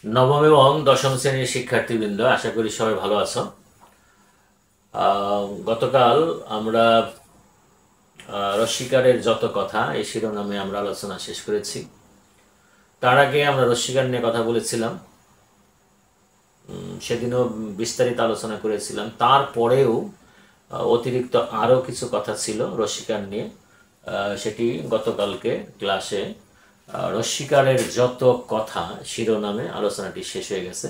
নবম এবং দশম শ্রেণীর শিক্ষার্থীবৃন্দ, আশা করি সবাই ভালো আছো। গতকাল আমরা রশ্মিকারের যত কথা এই শিরোনামে আমরা আলোচনা শেষ করেছি। তার আগে আমরা রশ্মিকার নিয়ে কথা বলেছিলাম, সেদিনও বিস্তারিত আলোচনা করেছিলাম। তারপরেও অতিরিক্ত আরও কিছু কথা ছিল রশ্মিকার নিয়ে, সেটি গতকালকে ক্লাসে রশ্মিকারের যত কথা শিরোনামে আলোচনাটি শেষ হয়ে গেছে।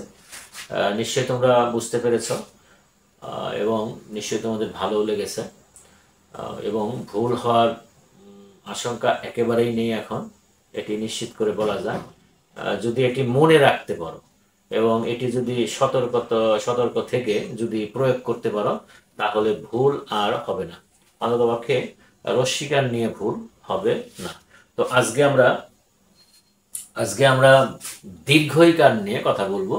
নিশ্চয়ই তোমরা বুঝতে পেরেছ এবং নিশ্চয়ই তোমাদের ভালোও লেগেছে, এবং ভুল হওয়ার আশঙ্কা একেবারেই নেই এখন, এটি নিশ্চিত করে বলা যায়। যদি এটি মনে রাখতে পারো এবং এটি যদি সতর্ক থেকে যদি প্রয়োগ করতে পারো, তাহলে ভুল আর হবে না। অন্ততপক্ষে রশ্মিকার নিয়ে ভুল হবে না। তো আজকে আমরা দীর্ঘইকার নিয়ে কথা বলবো।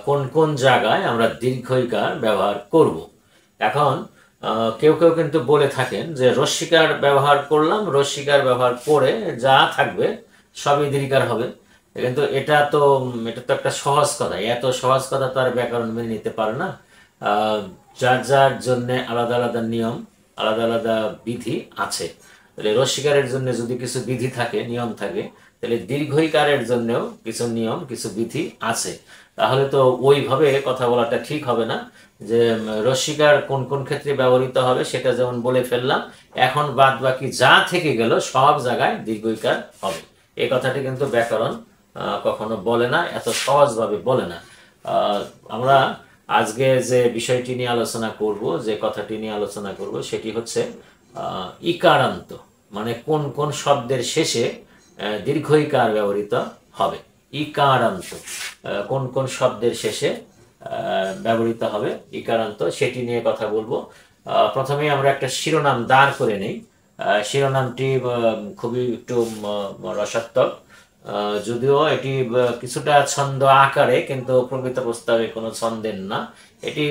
কোন কোন জায়গায় আমরা দীর্ঘইকার ব্যবহার করব। এখন কেউ কেউ কিন্তু বলে থাকেন যে রশ্মিকার ব্যবহার করলাম, রশ্মিকার ব্যবহার করে যা থাকবে সবই দীর্ঘিকার হবে। কিন্তু এটা তো একটা সহজ কথা। এত সহজ কথা তো আর ব্যাকরণ মেনে নিতে পারে না। যার যার জন্য আলাদা আলাদা নিয়ম, আলাদা আলাদা বিধি আছে। তাহলে রশ্মিকারের জন্য যদি কিছু বিধি থাকে, নিয়ম থাকে, তাহলে দীর্ঘইকারের জন্যও কিছু নিয়ম, কিছু বিধি আছে। তাহলে তো ওইভাবে কথা বলাটা ঠিক হবে না যে রশ্মিকার কোন কোন ক্ষেত্রে ব্যবহৃত হবে সেটা যেমন বলে ফেললাম, এখন বাদ বাকি যা থেকে গেল সব জায়গায় দীর্ঘইকার হবে। এই কথাটি কিন্তু ব্যাকরণ কখনো বলে না, এত সহজভাবে বলে না। আমরা আজকে যে বিষয়টি নিয়ে আলোচনা করব, যে কথাটি নিয়ে আলোচনা করব, সেটি হচ্ছে ইকারান্ত, মানে কোন কোন শব্দের শেষে দীর্ঘইকার ব্যবহৃত হবে। ইকারান্ত কোন কোন শব্দের শেষে ব্যবহৃত হবে ইকারান্ত, সেটি নিয়ে কথা বলবো। প্রথমে আমরা একটা শিরোনাম দাঁড় করে নেই। শিরোনামটি খুবই একটু রসাত্মক, যদিও এটি কিছুটা ছন্দ আকারে, কিন্তু প্রকৃত প্রস্তাবে কোনো ছন্দের না। এটি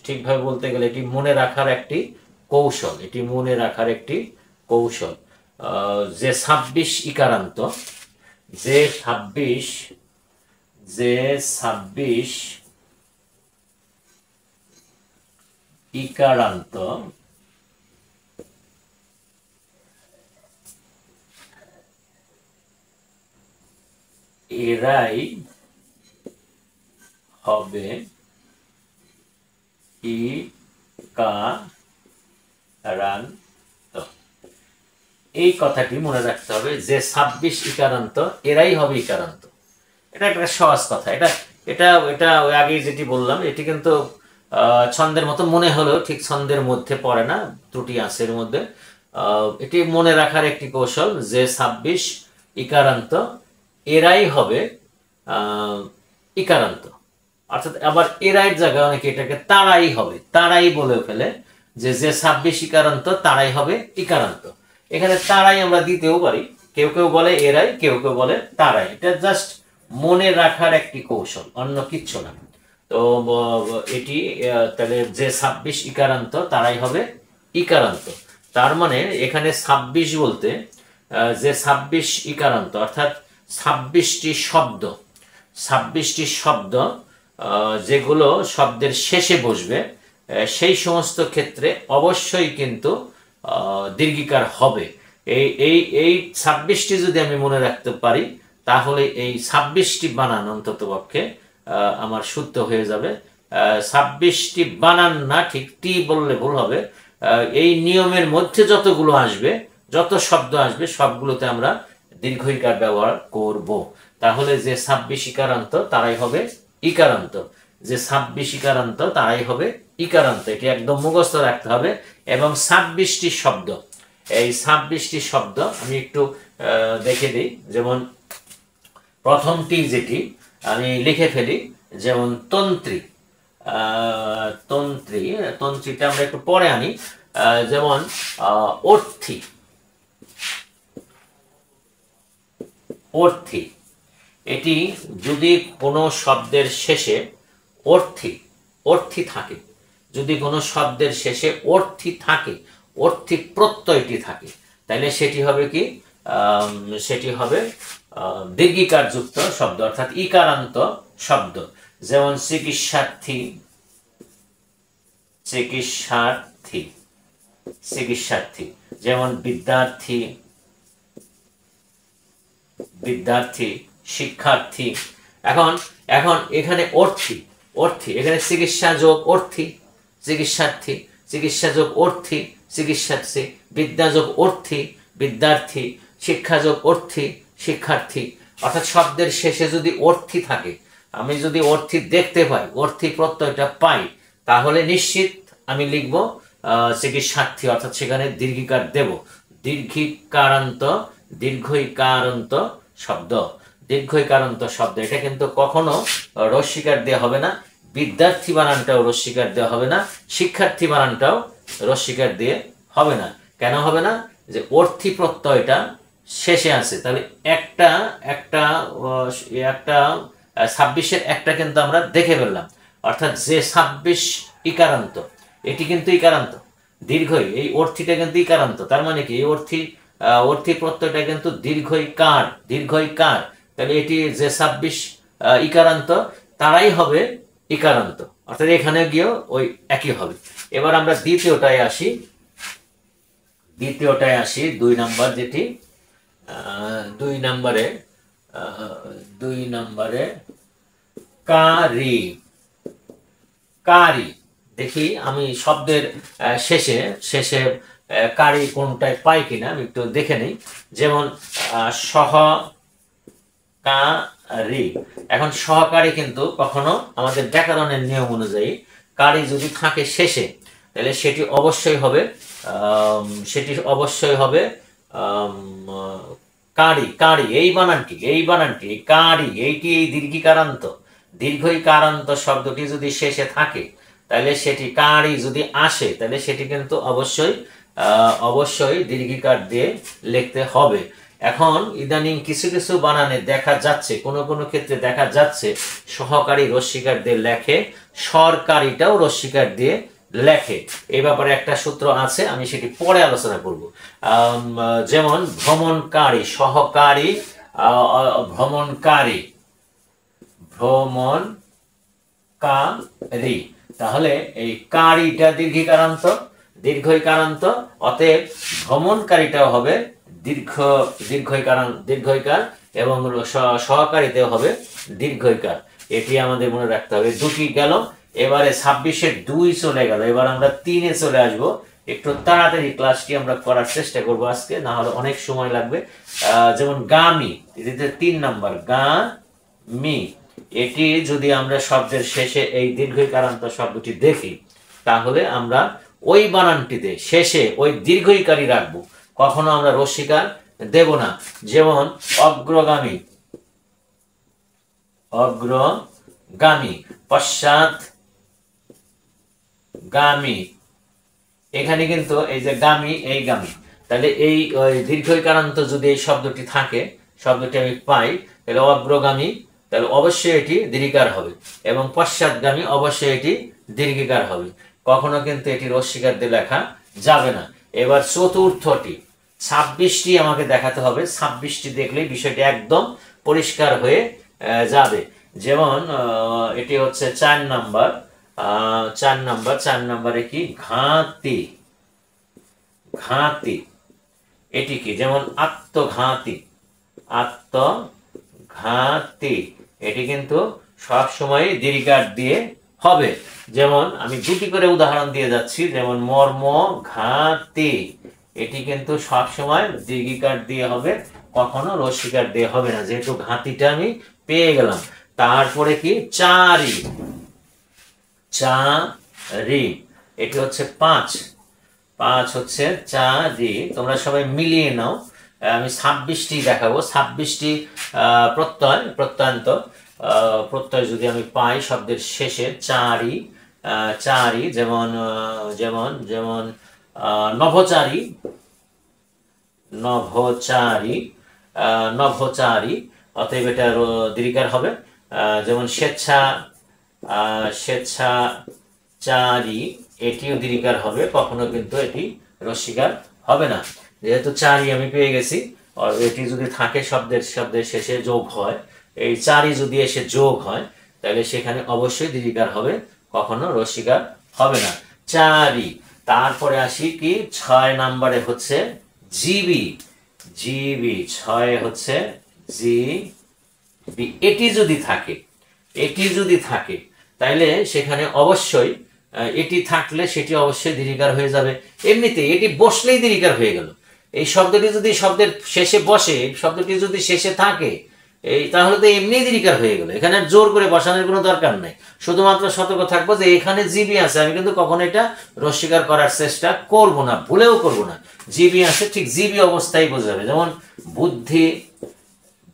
ঠিকভাবে বলতে গেলে এটি মনে রাখার একটি কৌশল, এটি মনে রাখার একটি কৌশল। যে 26 ইকারান্ত, যে 26 ইকারান্ত এরাই হবে ইকারান্ত। এই কথাটি মনে রাখতে হবে যে 26 ইকারান্ত এরাই হবে ইকারান্ত। এটা একটা সহজ কথা। এটা এটা এটা ওই আগে যেটি বললাম, এটি কিন্তু ছন্দের মতো মনে হলেও ঠিক ছন্দের মধ্যে পড়ে না, ত্রুটি আছে এর মধ্যে। এটি মনে রাখার একটি কৌশল যে 26 ইকারান্ত এরাই হবে ইকারান্ত। অর্থাৎ আবার এরাই জায়গায় অনেকে এটাকে তারাই হবে, তারাই বলে ফেলে যে 26 ইকারান্ত তারাই হবে ইকারান্ত। এখানে তারাই আমরা দিতেও পারি, কেউ কেউ বলে এরাই, কেউ কেউ বলে তারাই। এটা জাস্ট মনে রাখার একটি কৌশল, অন্য কিচ্ছু না। তো এটি তাহলে যে 26 ইকারান্ত তারাই হবে ইকারান্ত। তার মানে এখানে 26 বলতে যে 26 ইকারান্ত অর্থাৎ 26টি শব্দ যেগুলো শব্দের শেষে বসবে, সেই সমস্ত ক্ষেত্রে অবশ্যই কিন্তু দীর্ঘিকার হবে। এই 26টি যদি আমি মনে রাখতে পারি, তাহলে এই 26টি বানান অন্তত পক্ষে আমার শুদ্ধ হয়ে যাবে। 26টি বানান না, ঠিক টি বললে ভুল হবে। এই নিয়মের মধ্যে যতগুলো আসবে, যত শব্দ আসবে, সবগুলোতে আমরা দীর্ঘইকার ব্যবহার করব। তাহলে যে 26 ইকারান্ত তারাই হবে ইকারান্ত, যে 26 ইকারান্ত তারাই হবে ইকারান্ত। এটি একদম মুখস্থ রাখতে হবে। এবং 26টি শব্দ, এই 26টি শব্দ আমি একটু দেখে দিই। যেমন প্রথমটি যেটি আমি লিখে ফেলি, যেমন তন্ত্রী। তন্ত্রীটা আমরা একটু পরে আনি। যেমন অর্থী, এটি যদি কোনো শব্দের শেষে অর্থী থাকে, যদি কোনো শব্দের শেষে অর্থী প্রত্যয়টি থাকে, তাহলে সেটি হবে কি? সেটি হবে দীর্ঘিকার যুক্ত শব্দ অর্থাৎ ইকারান্ত শব্দ, যেমন চিকিৎসার্থী, চিকিৎসার্থী, চিকিৎসার্থী, যেমন বিদ্যার্থী, বিদ্যার্থী, শিক্ষার্থী। এখন এখন এখানে অর্থী, অর্থী, এখানে চিকিৎসা যোগ অর্থী, চিকিৎসার্থী, চিকিৎসা যোগ অর্থী, চিকিৎসার্থী, বিদ্যা যোগ অর্থী, বিদ্যার্থী, শিক্ষা যোগ অর্থী, শিক্ষার্থী। অর্থাৎ শব্দের শেষে যদি অর্থী থাকে, আমি যদি অর্থী দেখতে পাই, অর্থী প্রত্যয়টা পাই, তাহলে নিশ্চিত আমি লিখব চিকিৎসার্থী, অর্থাৎ সেখানে দীর্ঘিকার দেব। দীর্ঘিকারান্ত, দীর্ঘইকারান্ত শব্দ, দীর্ঘইকারান্ত শব্দ, এটা কিন্তু কখনো রস্বীকার দেওয়া হবে না। বিদ্যার্থী বানানটাও রস্বীকার দেওয়া হবে না, শিক্ষার্থী বানানটাও রস্বীকার দিয়ে হবে না। কেন হবে না? যে অর্থী প্রত্যয়টা শেষে আছে, তাহলে একটা একটা একটা 26-এর একটা কিন্তু আমরা দেখে ফেললাম, অর্থাৎ যে 26 ইকারান্ত, এটি কিন্তু ইকারান্ত, দীর্ঘই, এই অর্থীটা কিন্তু ইকারান্ত। তার মানে কি এই অর্থী প্রত্যয়টা কিন্তু দীর্ঘইকার, দীর্ঘইকার, তাহলে এটি যে 26 ইকারান্ত তারাই হবে ইকারান্ত, অর্থাৎ এখানে গিয়েও ওই একই হবে। এবার আমরা দ্বিতীয়টায় আসি, দ্বিতীয়টায় আসি 2 নাম্বার, যেটি 2 নম্বরে, 2 নম্বরে কারি, কারি। দেখি আমি শব্দের শেষে শেষে কারি কোনটায় পাই কিনা আমি একটু দেখে নেই। যেমন সহকারী, এখন সহকারী কিন্তু কখনো আমাদের ব্যাকরণের নিয়ম অনুযায়ী কারি যদি থাকে শেষে, তাহলে সেটি অবশ্যই হবে, সেটি অবশ্যই হবে কারি, কারি, এই বানানটি, এই বানানটি, কারি, এইটি এই দীর্ঘিকারান্ত, দীর্ঘইকারান্ত শব্দটি যদি শেষে থাকে, তাহলে সেটি কারি যদি আসে, তাহলে সেটি কিন্তু অবশ্যই অবশ্যই দীর্ঘিকার দিয়ে লিখতে হবে। এখন ইদানিং কিছু কিছু বানানে দেখা যাচ্ছে, কোনো কোনো ক্ষেত্রে দেখা যাচ্ছে সহকারী রস্বীকার দিয়ে লেখে, সরকারিটাও রস্বীকার দিয়ে লেখে। এই ব্যাপারে একটা সূত্র আছে, আমি সেটি পরে আলোচনা করব। যেমন ভ্রমণকারী, সহকারী, ভ্রমণকারী, ভ্রমণকারী, তাহলে এই কারিটা দীর্ঘিকারান্ত, দীর্ঘইকারান্ত, অতএব ভ্রমণকারীটাও হবে দীর্ঘইকার, এবং সহকারীতেও হবে দীর্ঘইকার। এটি আমাদের মনে রাখতে হবে। দুটি গেল, এবারে 26-এর 2 চলে গেল, এবার আমরা 3-এ চলে আসব। একটু তাড়াতাড়ি ক্লাসটি আমরা করার চেষ্টা করব আজকে, না হলে অনেক সময় লাগবে। যেমন গামী, এটিতে 3 নাম্বার, গামী, এটি যদি আমরা শব্দের শেষে এই দীর্ঘইকারান্ত শব্দটি দেখি, তাহলে আমরা ওই বানানটিতে শেষে ওই দীর্ঘইকারই রাখবো, কখনো আমরা রস্বীকার দেব না। যেমন অগ্রগামী, অগ্রগামী, পশ্চাৎগামী, এখানে কিন্তু এই যে গামী, এই গামী, তাহলে এই দীর্ঘইকারান্ত যদি এই শব্দটি থাকে, শব্দটি আমি পাই, তাহলে অগ্রগামী, তাহলে অবশ্যই এটি দীর্ঘিকার হবে, এবং পশ্চাৎগামী অবশ্যই এটি দীর্ঘিকার হবে, কখনো কিন্তু এটি রস্বীকার দিয়ে লেখা যাবে না। এবার চতুর্থটি, 26টি আমাকে দেখাতে হবে, 26টি দেখলেই বিষয়টি একদম পরিষ্কার হয়ে যাবে। যেমন এটি হচ্ছে 4 নাম্বার, 4 নাম্বার, 4 নাম্বারে কি ঘাতি, ঘাতি, এটি কি? যেমন আত্মঘাতী, আত্মঘাতী, এটি কিন্তু সব সময় দীর্ঘিকার দিয়ে হবে। যেমন আমি দুটি করে উদাহরণ দিয়ে যাচ্ছি, যেমন মর্মঘাতী, এটি কিন্তু সব সময় দীর্ঘিকার দিয়ে হবে, কখনো রস্বীকার দিয়ে হবে না, যেহেতু ঘাতিটা আমি পেয়ে গেলাম। তারপরে কি চারি, চারি, এটি হচ্ছে 5, 5 হচ্ছে চারি। তোমরা সবাই মিলিয়ে নাও, আমি 26টি দেখাবো, 26টি প্রত্যয়, প্রত্যয়ান্ত প্রত্যয় যদি আমি পাই শব্দের শেষে, চারি, চারি, যেমন যেমন যেমন নভোচারী, নভোচারী, নভোচারী, অতএব এটা দীর্ঘিকার হবে। যেমন স্বেচ্ছা, স্বেচ্ছাচারী, এটিও দীর্ঘিকার হবে, কখনো কিন্তু এটি রস্বীকার হবে না। যেহেতু চারি আমি পেয়ে গেছি, এটি যদি থাকে শব্দের শব্দের শেষে যোগ হয়, এই চারি যদি এসে যোগ হয়, তাহলে সেখানে অবশ্যই দীর্ঘিকার হবে, কখনো রস্যিকার হবে না। চারি। তারপরে আসি কি 6 নম্বরে হচ্ছে জিবি। জিবি 6 হচ্ছে জিবি। এটি যদি থাকে, এটি যদি থাকে তাইলে সেখানে অবশ্যই এটি থাকলে সেটি অবশ্যই দীর্ঘিকার হয়ে যাবে। এমনিতে এটি বসলেই দীর্ঘিকার হয়ে গেল। এই শব্দটি যদি শব্দের শেষে বসে, শব্দটি যদি শেষে থাকে, এই তাহলে তো এমনি দীর্ঘিকার হয়ে গেল। এখানে জোর করে বসানোর কোনো দরকার নাই। শুধুমাত্র সতর্ক থাকবো যে এখানে জিবি আছে, আমি কিন্তু কখনো এটা রস্যিকার করার চেষ্টা করব না, ভুলেও করব না। জিবি আছে, ঠিক জিবি অবস্থায় বোঝাবে। যেমন বুদ্ধি,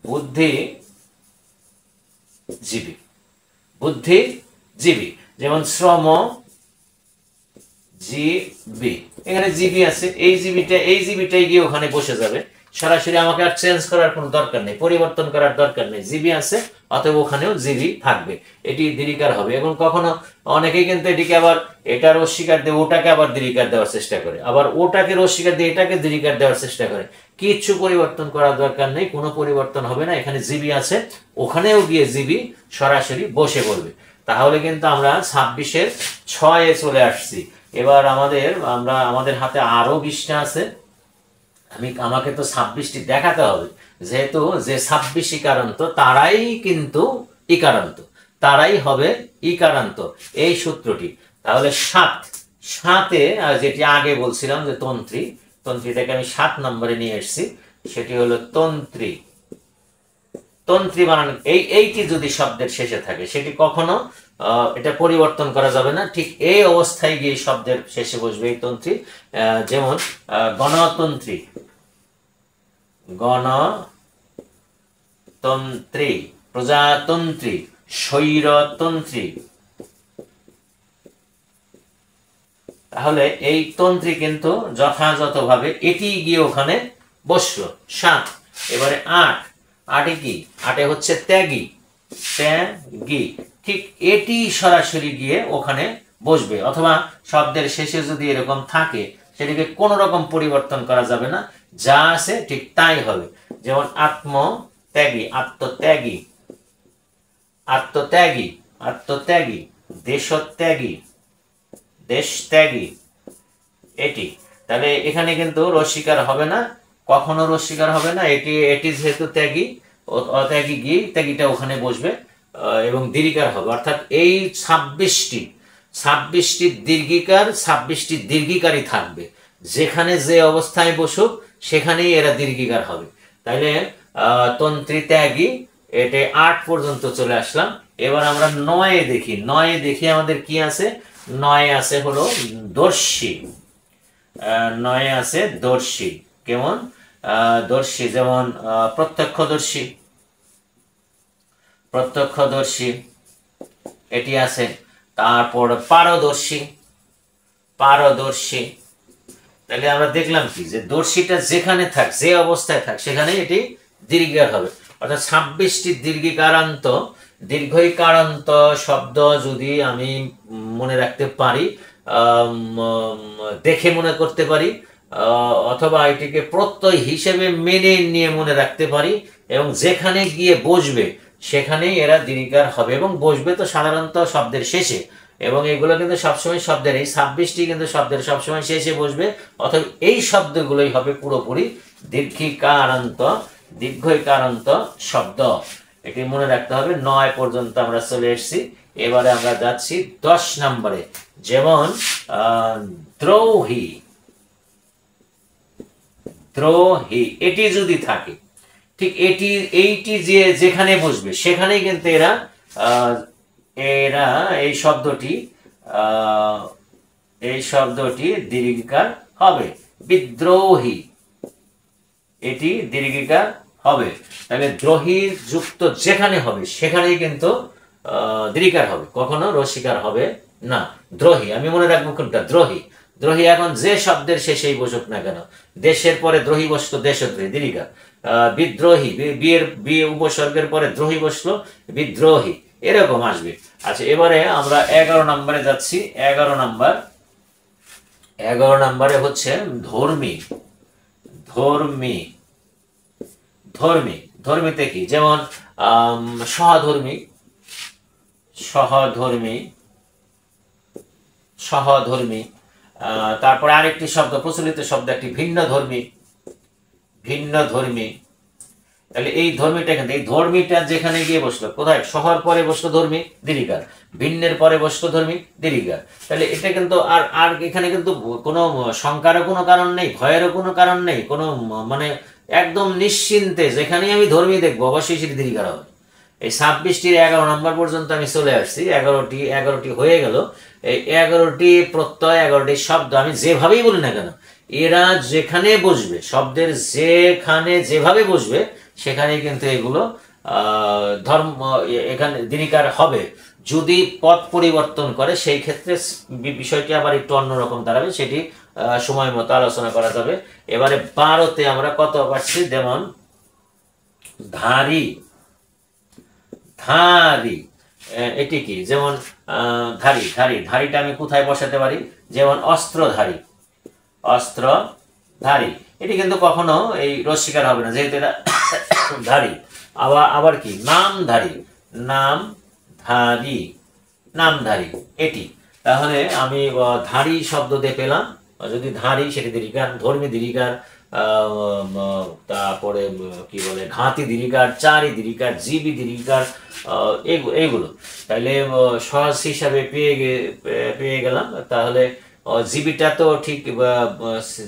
বুদ্ধি জীবী, বুদ্ধি জীবী। যেমন শ্রম জিবি, এখানে জিবি আছে, এই জিবিটাই গিয়ে ওখানে বসে যাবে। সরাসরি আমাকে আর চেঞ্জ করার কোনো দরকার নেই, পরিবর্তন করার দরকার নেই। জিবি আছে, অতএব ওখানেও জিবি থাকবে, এটি দীর্ঘিকার হবে। এবং কখনো অনেকেই কিন্তু এটিকে আবার এটা রস্যিকার দিয়ে ওটাকে আবার দীর্ঘিকার দেওয়ার চেষ্টা করে, আবার ওটাকে রস্যিকার দিয়ে এটাকে দীর্ঘিকার দেওয়ার চেষ্টা করে। কিচ্ছু পরিবর্তন করার দরকার নেই, কোনো পরিবর্তন হবে না। এখানে জিবি আছে, ওখানেও গিয়ে জিবি সরাসরি বসে পড়বে। তাহলে কিন্তু আমরা 26-এর 6-এ চলে আসছি। এবার আমাদের হাতে আরো 20টা আছে। আমাকে তো 26টি দেখাতে হবে, যেহেতু যে 26 ইকারান্ত তারাই কিন্তু ইকারান্ত, তারাই হবে ইকারান্ত, এই সূত্রটি। তাহলে 7-এ যেটি আগে বলছিলাম যে তন্ত্রী, তন্ত্রীটাকে আমি 7 নম্বরে নিয়ে এসেছি। সেটি হলো তন্ত্রী। তন্ত্রী বানান এইটি যদি শব্দের শেষে থাকে, সেটি কখনো এটা পরিবর্তন করা যাবে না। ঠিক এই অবস্থায় গিয়ে শব্দের শেষে বসবে এই তন্ত্রী। যেমন গণতন্ত্রী, গণতন্ত্রী, প্রজাতন্ত্রী, স্বৈরতন্ত্রী। তাহলে এই তন্ত্রী কিন্তু যথাযথভাবে এটি গিয়ে ওখানে বসলো। 7। এবারে 8। 8-এ কি? 8-এ হচ্ছে ত্যাগী, ত্যাগী। ঠিক এটি সরাসরি গিয়ে ওখানে বসবে, অথবা শব্দের শেষে যদি এরকম থাকে সেটিকে কোন রকম পরিবর্তন করা যাবে না, যা আছে ঠিক তাই হবে। যেমন আত্মত্যাগী, আত্মত্যাগী, আত্মত্যাগী, আত্মত্যাগী, দেশত্যাগী, দেশত্যাগী, এটি। তাহলে এখানে কিন্তু রস্যিকার হবে না, কখনো রস্যিকার হবে না। এটি যেহেতু ত্যাগী, অত্যাগী গিয়ে ত্যাগীটা ওখানে বসবে এবং দীর্ঘিকার হবে। অর্থাৎ এই 26টি দীর্ঘিকার, 26টি দীর্ঘিকারই থাকবে। যেখানে যে অবস্থায় বসুক সেখানেই এরা দীর্ঘিকার হবে। তাইলে তন্ত্রী, ত্যাগী, এটা 8 পর্যন্ত চলে আসলাম। এবার আমরা 9-এ দেখি। 9-এ দেখি আমাদের কি আছে। 9-এ আছে হলো দর্শী। 9-এ আছে দর্শী। কেমন? দর্শী, যেমন প্রত্যক্ষদর্শী, প্রত্যক্ষদর্শী এটি আছে। তারপর পারদর্শী, পারদর্শী। তাহলে আমরা দেখলাম কি, যে দর্শীটা যেখানে থাক, যে অবস্থায় থাক, সেখানে এটি দীর্ঘিকার হবে। অর্থাৎ 26টি দীর্ঘিকারান্ত, দীর্ঘইকারান্ত শব্দ যদি আমি মনে রাখতে পারি, দেখে মনে করতে পারি, অথবা এটিকে প্রত্যয় হিসেবে মেনে নিয়ে মনে রাখতে পারি, এবং যেখানে গিয়ে বসবে সেখানেই এরা দীর্ঘিকার হবে। এবং বসবে তো সাধারণত শব্দের শেষে, এবং এগুলো কিন্তু সবসময় শব্দের, এই 26টি কিন্তু শব্দের সবসময় শেষে বসবে। অথবা এই শব্দগুলোই হবে পুরোপুরি দীর্ঘিকারান্ত, দীর্ঘইকারান্ত শব্দ। এটি মনে রাখতে হবে। 9 পর্যন্ত আমরা চলে এসেছি। এবারে আমরা যাচ্ছি 10 নম্বরে। যেমন দ্রোহী, দ্রোহী, এটি যদি থাকে, ঠিক এইটি যেখানে বসবে সেখানেই কিন্তু এরা এই শব্দটি দীর্ঘিকার হবে। বিদ্রোহী, এটি দীর্ঘিকার হবে। তাহলে দ্রোহী যুক্ত যেখানে হবে সেখানেই কিন্তু দীর্ঘিকার হবে, কখনো রস্যিকার হবে না। দ্রোহী, আমি মনে রাখবো কোনটা, দ্রোহী। দ্রোহী এখন যে শব্দের শেষেই বসুক না কেন, দেশের পরে দ্রোহী বসলো, দেশদ্রোহী, দীর্ঘিকার। বিদ্রোহী, বিয়ে উপসর্গের পরে দ্রোহী বসলো, বিদ্রোহী, এরকম আসবে। আচ্ছা, এবারে আমরা 11 নম্বরে যাচ্ছি। 11 নম্বরে হচ্ছে ধর্মী, ধর্মী, ধর্মী, ধর্মীতে কি, যেমন সহধর্মী, সহধর্মী, সহধর্মী। তারপরে আরেকটি শব্দ, প্রচলিত শব্দ একটি, ভিন্ন ধর্মী, ভিন্ন ধর্মী। তাহলে এই ধর্মীটা কিন্তু, এই ধর্মীটা যেখানে গিয়ে বসলো, কোথায়, সহর পরে বসলো ধর্মী দীর্ঘিকার, ভিন্নের পরে বসলো ধর্মী দীর্ঘিকার। তাহলে এটা কিন্তু আর আর এখানে কিন্তু কোনো শঙ্কারও কোনো কারণ নেই, ভয়েরও কোনো কারণ নেই, কোনো মানে একদম নিশ্চিন্তে যেখানেই আমি ধর্মী দেখবো অবশ্যই সেটি দীর্ঘিকার হবে। এই 26টির 11 নম্বর পর্যন্ত আমি চলে আসছি, 11টি হয়ে গেল। এই 11টি প্রত্যয়, 11টি শব্দ আমি যেভাবেই বলি না কেন, এরা যেখানে বসবে, শব্দের যেখানে যেভাবে বসবে সেখানেই কিন্তু এগুলো ধর্ম, এখানে দীর্ঘিকার হবে। যদি পদ পরিবর্তন করে সেই ক্ষেত্রে বিষয়টি আবার একটু অন্যরকম দাঁড়াবে, সেটি সময় মতো আলোচনা করা যাবে। এবারে 12তে আমরা কত পাচ্ছি, যেমন ধারী, ধারী, এটি কি, যেমন ধারী, ধারী, ধারীটা আমি কোথায় বসাতে পারি, যেমন অস্ত্রধারী, অস্ত্রধারী। এটি কিন্তু কখনো এই রস্বীকার হবে না, যেহেতু এটা ধারী। আবার কি, নামধারী, নামধারী, নামধারী এটি। তাহলে আমি ধারী শব্দ দিয়ে পেলাম, যদি ধারী সেটি দীর্ঘিকার, ধর্মী দীর্ঘিকার, তারপরে কি বলে, ঘাতি দীর্ঘিকার, চারি দীর্ঘিকার, জীবী দীর্ঘিকার, এইগুলো। তাহলে সহজ হিসাবে পেয়ে গেলাম। তাহলে জিবিটা তো ঠিক,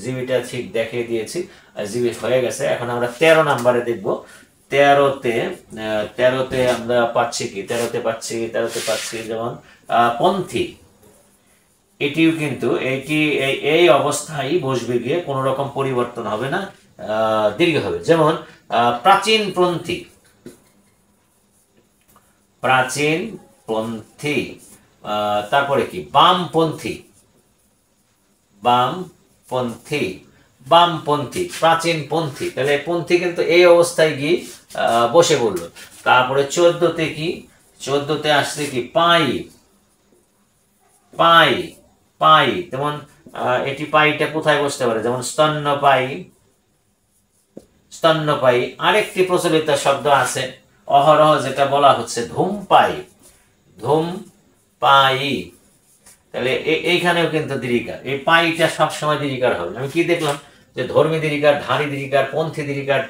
জিবিটা ঠিক দেখিয়ে দিয়েছি, জিবি হয়ে গেছে। এখন আমরা 13 নম্বরে দেখব। 13তে আমরা পাচ্ছি কি, 13তে পাচ্ছি যেমন পন্থী। এটিও কিন্তু এই অবস্থায় বসবে গিয়ে কোনো রকম পরিবর্তন হবে না, দীর্ঘ হবে। যেমন প্রাচীনপন্থী, প্রাচীনপন্থী। তারপরে কি, বামপন্থী, বামপন্থী, বামপন্থী, প্রাচীনপন্থী। তাহলে পন্থী কিন্তু এই অবস্থায় গিয়ে বসে পড়লো। তারপরে 14তে কি, 14তে আসছে কি, পাই, পাই, পাই। যেমন এটি পাইটা কোথায় বসতে পারে, যেমন স্তন্যপায়ী, স্তন্যপায়ী। আরেকটি প্রচলিত শব্দ আছে অহরহ, যেটা বলা হচ্ছে ধূমপায়ী, ধূমপায়ী। তাহলে এইখানেও কিন্তু দীর্ঘিকার, এই পাইটা সবসময় দীর্ঘিকার হবে। আমি কি দেখলাম, যে ধর্মী দীর্ঘিকার, ধারী দীর্ঘিকার, পন্থী দীর্ঘিকার,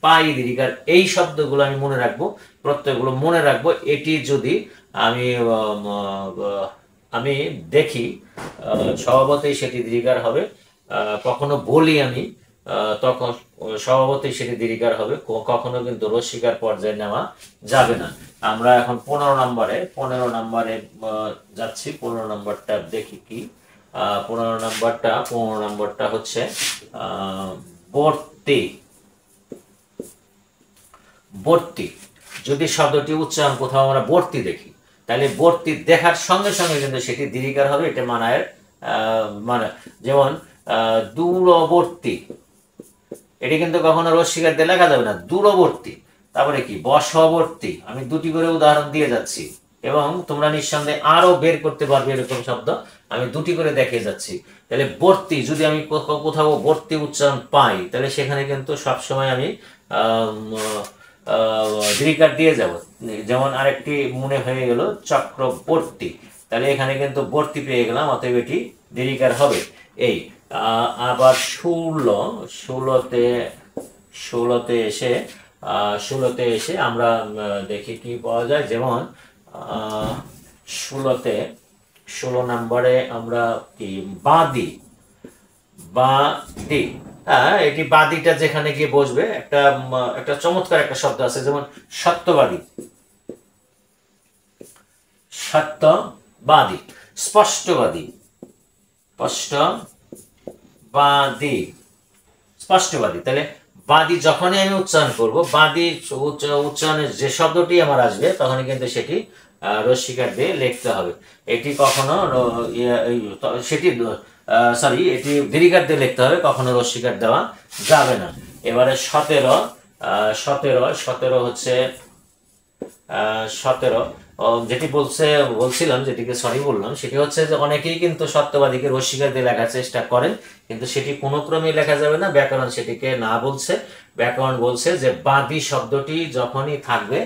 পাই দীর্ঘিকার, এই শব্দগুলো আমি মনে রাখবো, প্রত্যয়গুলো মনে রাখবো। এটি যদি আমি দেখি স্বভাবতই সেটি দীর্ঘিকার হবে, কখনো বলি আমি তখন স্বভাবতই সেটি দীর্ঘিকার হবে, কখনো কিন্তু রস্বীকার পর্যায়ে নেওয়া যাবে না। আমরা এখন 15 নম্বরে যাচ্ছি। 15 নম্বরটা দেখি কি, 15 নম্বরটা হচ্ছে বর্তি, বর্তি। যদি শব্দটি উচ্চারণ কোথাও আমরা বর্তি দেখি, তাহলে বর্তি দেখার সঙ্গে সঙ্গে কিন্তু সেটি দীর্ঘিকার হবে, এটা মানায়, মানে যেমন দূরবর্তী, এটি কিন্তু কখনো রস্বীকার দিয়ে লেখা যাবে না, দূরবর্তী। তারপরে কি, বশবর্তী। আমি দুটি করে উদাহরণ দিয়ে যাচ্ছি এবং তোমরা নিঃসন্দেহে আরো বের করতে পারবে এরকম শব্দ, আমি দুটি করে দেখিয়ে যাচ্ছি। তাহলে বর্তি, যদি আমি কোথাও বর্তি উচ্চারণ পাই, তাহলে সেখানে কিন্তু সবসময় আমি দীর্ঘিকার দিয়ে যাব। যেমন আরেকটি মনে হয়ে গেল চক্রবর্তী, তাহলে এখানে কিন্তু বর্তি পেয়ে গেলাম, অতএব এটি দীর্ঘিকার হবে। এই আবার 16তে এসে আমরা দেখি কি পাওয়া যায়। যেমন 16 নম্বরে আমরা কি, বাদী, বাদী। হ্যাঁ, এটি বাদীটা যেখানে গিয়ে বসবে, একটা চমৎকার একটা শব্দ আছে, যেমন সত্যবাদী, সত্যবাদী, স্পষ্টবাদী, স্পষ্টবাদী, স্পষ্টবাদী। তাহলে বাদী যখনই আমি উচ্চারণ করব, বাদী উচ্চারণের যে শব্দটি আমার আসবে, তখনই কিন্তু সেটি রস্বীকার দিয়ে লিখতে হবে। এটি কখনো এটি দীর্ঘিকার দিয়ে লিখতে হবে, কখনো রস্বীকার দেওয়া যাবে না। এবারে 17 হচ্ছে 17 যেটি বলছিলাম, যেটিকে সরি বললাম, সেটি হচ্ছে যে অনেকেই কিন্তু সত্যবাদীকে রস্বীকার দিয়ে লেখার চেষ্টা করেন, কিন্তু সেটি কোনো ক্রমেই লেখা যাবে না। ব্যাকরণ সেটিকে না বলছে। ব্যাকরণ বলছে যে বাদী শব্দটি যখনই থাকবে,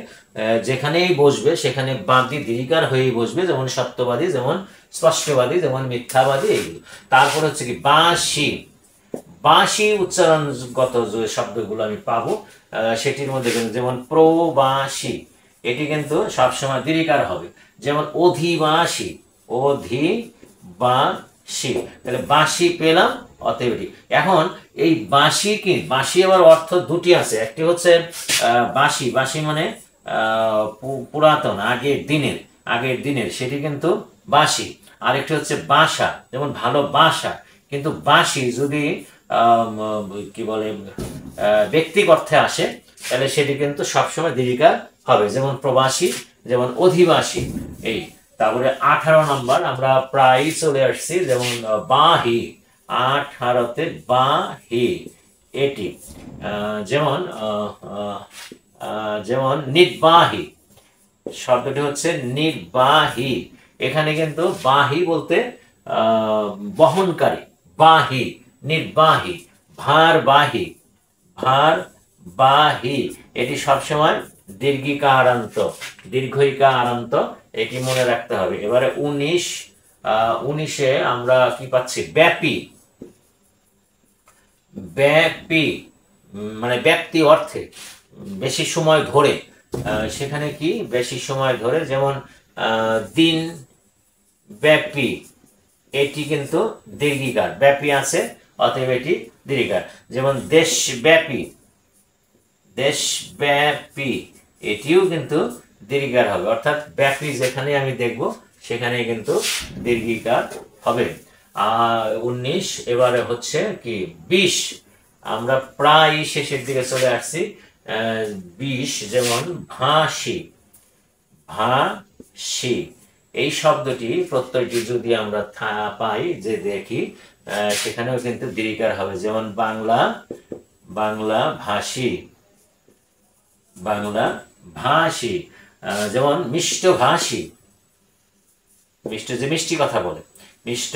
যেখানেই বসবে সেখানে বাদী দীর্ঘিকার হয়েই বসবে, যেমন সত্যবাদী, যেমন স্পষ্টবাদী, যেমন মিথ্যাবাদী, এইগুলো। তারপর হচ্ছে কি বাঁশি। বাঁশি উচ্চারণগত যে শব্দগুলো আমি পাবো সেটির মধ্যে কিন্তু যেমন প্রবাসী, এটি কিন্তু সবসময় দীর্ঘিকার হবে। যেমন অধিবাসী, অধিবাসী, তাহলে বাঁশি পেলাম, অতএব এটি। এখন এই বাঁশি কি, বাঁশি আবার অর্থ দুটি আছে। একটি হচ্ছে বাঁশি, বাঁশি মানে পুরাতন, আগের দিনের, সেটি কিন্তু বাঁশি। আরেকটি হচ্ছে বাসা, যেমন ভালোবাসা। কিন্তু বাঁশি যদি কি বলে ব্যক্তিক অর্থে আসে, তাহলে সেটি কিন্তু সবসময় দীর্ঘিকার হবে, যেমন প্রবাসী, যেমন অধিবাসী। এই তারপরে 18 নম্বর আমরা প্রায় চলে আসছি, যেমন বাহি, 18তে বাহি, এটি যেমন যেমন নির্বাহী, শব্দটি হচ্ছে নির্বাহী। এখানে কিন্তু বাহি বলতে বহনকারী, বাহি, নির্বাহী। ভারবাহী, ভারবাহী, এটি সবসময় দীর্ঘইকারান্ত, এটি মনে রাখতে হবে। এবারে 19 আমরা কি পাচ্ছি, ব্যাপী। ব্যাপী মানে ব্যাপ্তি অর্থে, বেশি সময় ধরে, সেখানে কি বেশি সময় ধরে, যেমন দিন ব্যাপী, এটি কিন্তু দীর্ঘিকার, ব্যাপী আছে, অতএব এটি দীর্ঘিকার। যেমন দেশব্যাপী, দেশব্যাপী, এটিও কিন্তু দীর্ঘিকার হবে, অর্থাৎ ব্যাপী যেখানে আমি দেখব সেখানে কিন্তু দীর্ঘিকার হবে। 19, এবারে হচ্ছে কি 20, আমরা প্রায় শেষের দিকে চলে আসছি। 20 যেমন ভাসি, ভাসি, এই শব্দটি প্রত্যয়টি যদি আমরা পাই, যে দেখি, সেখানেও কিন্তু দীর্ঘিকার হবে। যেমন বাংলা ভাষী, বাংলা ভাষী। যেমন মিষ্টভাষী, যে মিষ্টি কথা বলে, মিষ্ট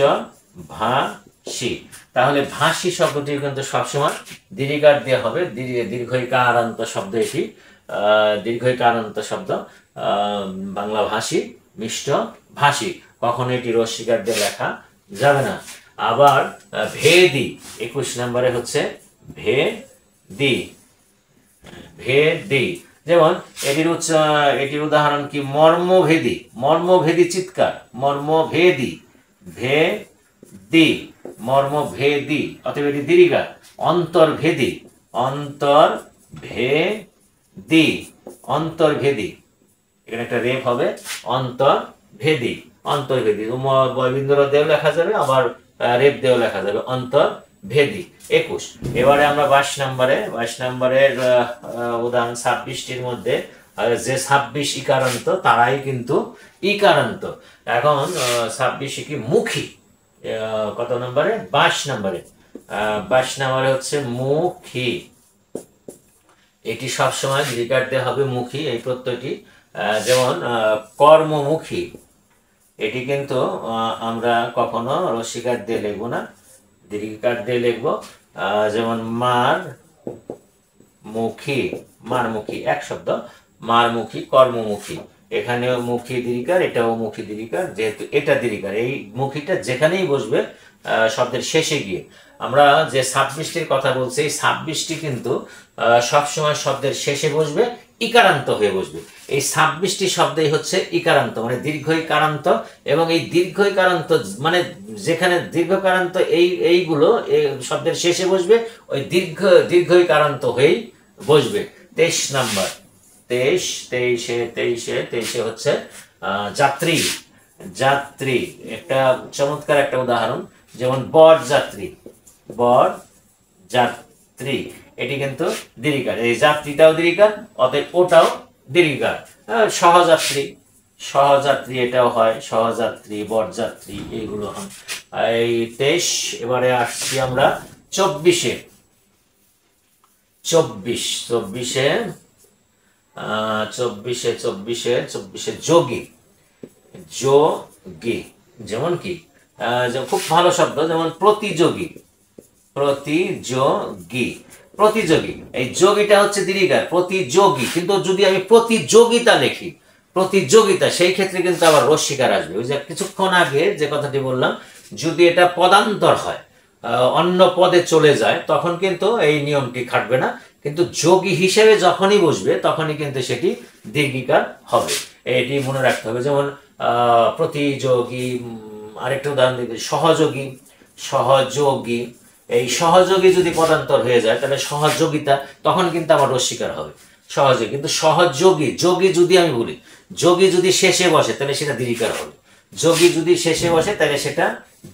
ভাষী। তাহলে ভাষী শব্দটি কিন্তু সবসময় দীর্ঘিকার দেওয়া হবে, দীর্ঘইকারান্ত শব্দ এটি, দীর্ঘইকারান্ত শব্দ। বাংলা ভাষী, মিষ্ট ভাষী, কখনো এটি রস্বীকার দিয়ে লেখা যাবে না। আবার ভেদি, 21 নম্বরে হচ্ছে ভেদি, ভেদি। যেমন এটির উদাহরণ কি, মর্মভেদী, মর্মভেদী চিৎকার, মর্মভেদী, ভেদি, মর্মভেদী, অতএব এটি দীর্ঘিকার। অন্তর্ভেদী, অন্তর্ভেদী, অন্তর্ভেদী, এখানে একটা রেফ হবে, অন্তর্ভেদী, অন্তর্ভেদী। বয়বিন্দুর দেও লেখা যাবে, আবার রেফ দেও লেখা যাবে, অন্তর্ভেদী। 21, এবারে আমরা 22 নম্বরের উদাহরণ 26টির মধ্যে যে 26 ইকারান্ত, তারাই কিন্তু ইকারান্ত। এখন 26 কি মুখী, কত নম্বরে, 22 নম্বরে। 22 নম্বরে হচ্ছে মুখী, এটি সবসময় দীর্ঘিকার দেওয়া হবে, মুখী এই প্রত্যয়টি। যেমন কর্মমুখী, এটি কিন্তু আমরা কখনো রস্বীকার দিয়ে লিখবো না, দীর্ঘিকার দিয়ে লিখবো। যেমন মারমুখী, মারমুখী এক শব্দ, মারমুখী, কর্মমুখী, এখানেও মুখী দীর্ঘিকার, এটাও মুখী দীর্ঘিকার, যেহেতু এটা দীর্ঘিকার, এই মুখীটা যেখানেই বসবে শব্দের শেষে গিয়ে। আমরা যে 26টির কথা বলছি, এই 26টি কিন্তু সবসময় শব্দের শেষে বসবে, ইকারান্ত হয়ে বসবে। এই 26টি শব্দই হচ্ছে ইকারান্ত, মানে দীর্ঘইকারান্ত। এবং এই দীর্ঘইকারান্ত যেখানে দীর্ঘকারান্ত, এইগুলো শব্দের শেষে বসবে, ওই দীর্ঘইকারান্ত হয়েই বসবে। 23 নম্বর, 23 হচ্ছে যাত্রী, যাত্রী, একটা চমৎকার একটা উদাহরণ। যেমন বরযাত্রী, বরযাত্রী, এটি কিন্তু দীর্ঘিকার, এই যাত্রীটাও দীর্ঘিকার, অতএব ওটাও দীর্ঘিকার। সহযাত্রী, সহযাত্রী, এটাও হয়, সহযাত্রী, বরযাত্রী, এইগুলো হয়। এই 23, এবারে আসছি আমরা 24-এ। 24-এ 24-এ 24-এ যোগী, যোগী যেমন কি খুব ভালো শব্দ, যেমন প্রতিযোগী, প্রতিযোগী, প্রতিযোগী, এই যোগীটা হচ্ছে দীর্ঘিকার, প্রতিযোগী। কিন্তু যদি আমি প্রতিযোগিতা লিখি, প্রতিযোগিতা, সেই ক্ষেত্রে কিন্তু আবার রস্যিকার আসবে। ওই যে কিছুক্ষণ আগে যে কথাটি বললাম, যদি এটা পদান্তর হয়, অন্য পদে চলে যায়, তখন কিন্তু এই নিয়মটি খাটবে না। কিন্তু যোগী হিসেবে যখনই বসবে তখনই কিন্তু সেটি দীর্ঘিকার হবে, এটি মনে রাখতে হবে। যেমন প্রতিযোগী, আরেকটা উদাহরণ দিতে, সহযোগী, সহযোগী, এই সহযোগী যদি পদান্তর হয়ে যায় তাহলে সহযোগিতা, তখন কিন্তু আবার রস্যিকার হবে, সহযোগী। কিন্তু সহযোগী, যোগী যদি আমি বলি, যোগী যদি শেষে বসে তাহলে সেটা দীর্ঘিকার হবে, যোগী যদি শেষে বসে তাহলে সেটা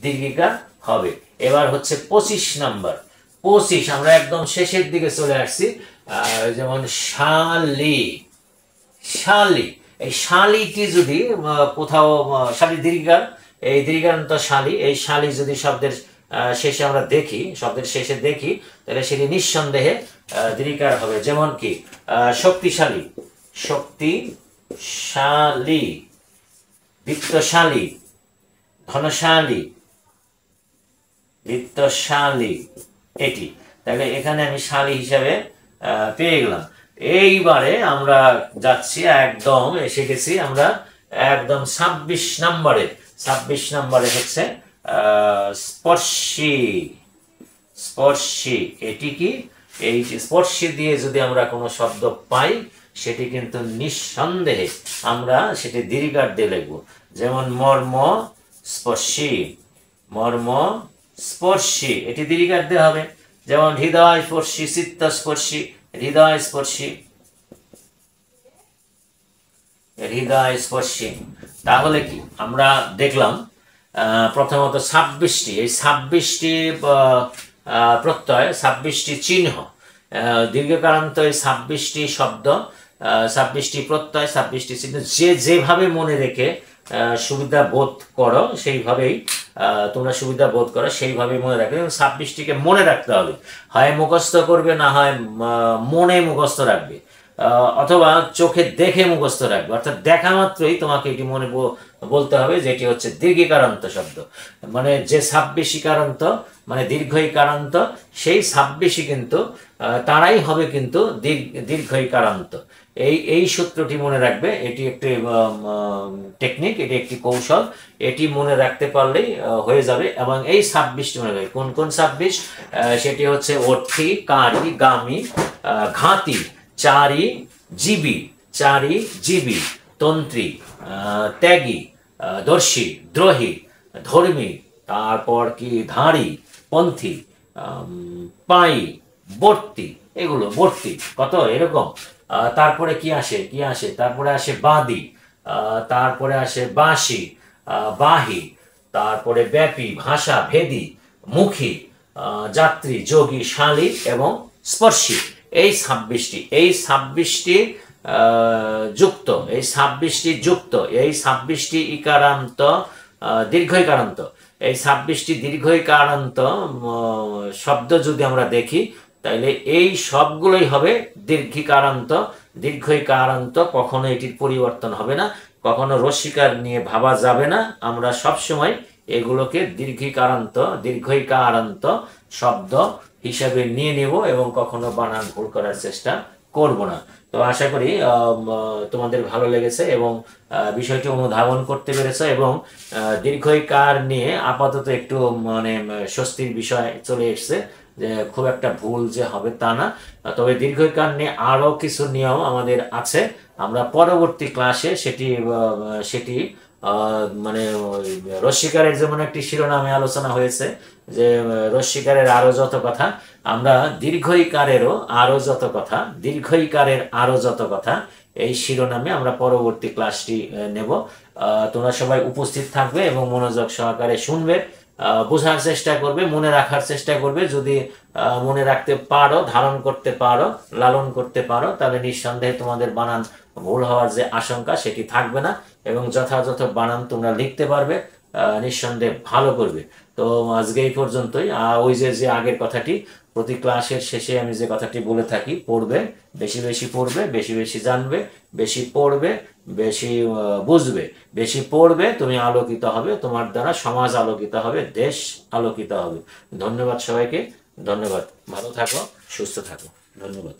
দীর্ঘিকার হবে। এবার হচ্ছে 25 নাম্বার, 25, আমরা একদম শেষের দিকে চলে আসছি। যেমন শালি, শালি, এই শালিটি যদি কোথাও, শালি দীর্ঘিকার, এই দীর্ঘান্ত শালি, এই শালি যদি শব্দের শেষে আমরা দেখি, শব্দের শেষে দেখি, তাহলে সেটি নিঃসন্দেহে দীর্ঘিকার হবে। যেমন কি শক্তিশালী, শক্তিশালী, বিত্তশালী, ধনশালী, বিত্তশালী, এটি। তাহলে এখানে আমি শালী হিসাবে পেয়ে গেলাম। এইবারে আমরা যাচ্ছি, একদম এসে গেছি আমরা একদম 26 নম্বরে। 26 নম্বরে হচ্ছে স্পর্শী, স্পর্শী, এটি কি, এই স্পর্শী দিয়ে যদি আমরা কোনো শব্দ পাই, সেটি কিন্তু নিঃসন্দেহে আমরা সেটি দীর্ঘিকার দিয়ে লিখব। যেমন মর্ম স্পর্শী, মর্ম স্পর্শী, এটি দীর্ঘিকার দিয়ে হবে। যেমন হৃদয় স্পর্শী, চিত্ত স্পর্শী, হৃদয় স্পর্শী, হৃদয় স্পর্শী। তাহলে কি আমরা দেখলাম, প্রথমত 26টি, এই 26টি প্রত্যয়, 26টি চিহ্ন, দীর্ঘকারান্ত, এই 26টি শব্দ, 26টি প্রত্যয়, 26টি চিহ্ন, যে যেভাবে মনে রেখে সুবিধা বোধ করো সেইভাবেই তোমরা সুবিধা বোধ করো সেইভাবেই মনে রাখবে। এবং 26টিকে মনে রাখতে হবে, হয় মুখস্থ করবে, না হয় মনে মুখস্থ রাখবে, অথবা চোখে দেখে মুখস্থ রাখবে। অর্থাৎ দেখা মাত্রই তোমাকে এটি মনে বলতে হবে যে এটি হচ্ছে দীর্ঘিকারান্ত শব্দ। মানে যে 26ইকারান্ত, মানে দীর্ঘইকারান্ত, সেই 26ই কিন্তু তারাই হবে কিন্তু দীর্ঘইকারান্ত। এই সূত্রটি মনে রাখবে, এটি একটি টেকনিক, এটি একটি কৌশল, এটি মনে রাখতে পারলেই হয়ে যাবে। এবং এই 26টি মনে রাখবে, কোন কোন 26, সেটি হচ্ছে অর্থী, কারি, গামী, ঘাতি, চারি, জীবী, চারি, জীবী, তন্ত্রী, ত্যাগী, দর্শী, দ্রোহী, ধর্মী, তারপর কি ধারী, পন্থী, পাই, বর্তি, এগুলো বর্তি, কত এরকম। তারপরে কি আসে, কি আসে, তারপরে আসে বাদী, তারপরে আসে বাসী, বাহী, তারপরে ব্যাপী, ভাষা, ভেদী, মুখী, যাত্রী, যোগী, শালী এবং স্পর্শী। এই 26টি, এই 26টি যুক্ত, এই 26টি যুক্ত, এই 26টি ইকারান্ত, দীর্ঘইকারান্ত, এই 26টি দীর্ঘইকারান্ত শব্দ যদি আমরা দেখি, তাইলে এই সবগুলোই হবে দীর্ঘিকারান্ত, দীর্ঘইকারান্ত। কখনো এটির পরিবর্তন হবে না, কখনো রস্যিকার নিয়ে ভাবা যাবে না। আমরা সবসময় এগুলোকে দীর্ঘিকারান্ত, দীর্ঘইকারান্ত শব্দ হিসাবে নিয়ে নেব এবং কখনো বানান ভুল করার চেষ্টা করব না। তো আশা করি তোমাদের ভালো লেগেছে এবং বিষয়টি অনুধাবন করতে পেরেছো, এবং দীর্ঘইকার নিয়ে আপাতত একটু মানে স্বস্তির বিষয় চলে এসছে, যে খুব একটা ভুল যে হবে তা না। তবে দীর্ঘইকার নিয়ে আরো কিছু নিয়ম আমাদের আছে, আমরা পরবর্তী ক্লাসে সেটি মানে রস্যিকারের যেমন একটি শিরোনামে আলোচনা হয়েছে যে রস্যিকারের আরো যত কথা, আমরা দীর্ঘইকারেরও আরো যত কথা, দীর্ঘইকারের আরো যত কথা, এই শিরোনামে আমরা পরবর্তী ক্লাসটি নেব। তোমরা সবাই উপস্থিত থাকবে এবং মনোযোগ সহকারে শুনবে, বোঝার চেষ্টা করবে, মনে রাখার চেষ্টা করবে। যদি মনে রাখতে পারো, ধারণ করতে পারো, লালন করতে পারো, তাহলে নিঃসন্দেহে তোমাদের বানান ভুল হওয়ার যে আশঙ্কা সেটি থাকবে না, এবং যথাযথ বানান তোমরা লিখতে পারবে, নিঃসন্দেহে ভালো করবে। তো আজকে এই পর্যন্তই। ওই যে আগের কথাটি, প্রতি ক্লাসের শেষে আমি যে কথাটি বলে থাকি, পড়বে, বেশি বেশি পড়বে, বেশি বেশি জানবে, বেশি পড়বে, বেশি বুঝবে, বেশি পড়বে, তুমি আলোকিত হবে, তোমার দ্বারা সমাজ আলোকিত হবে, দেশ আলোকিত হবে। ধন্যবাদ সবাইকে, ধন্যবাদ। ভালো থাকো, সুস্থ থাকো, ধন্যবাদ।